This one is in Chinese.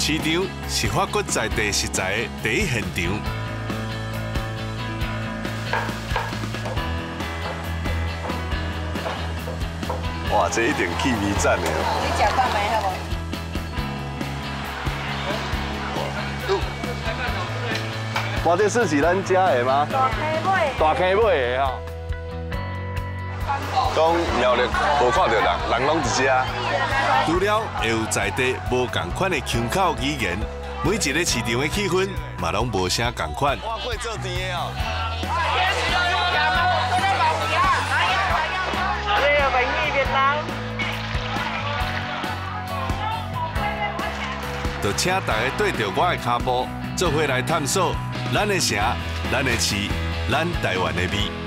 市场是发掘在地食材的第一现场。哇，这一定气味赞的哦！你食看卖好无？哇，这是咱家的吗？大溪买。大坑买的吼。讲苗栗无看到人，人拢一只。除了会有在地无共款的腔口语言，每一个市场的气氛嘛拢无啥共款。我会做甜的哦。你又卖意面啦？就请大家对着我的脚步，做伙来探索咱的城、咱的市、咱台湾的美。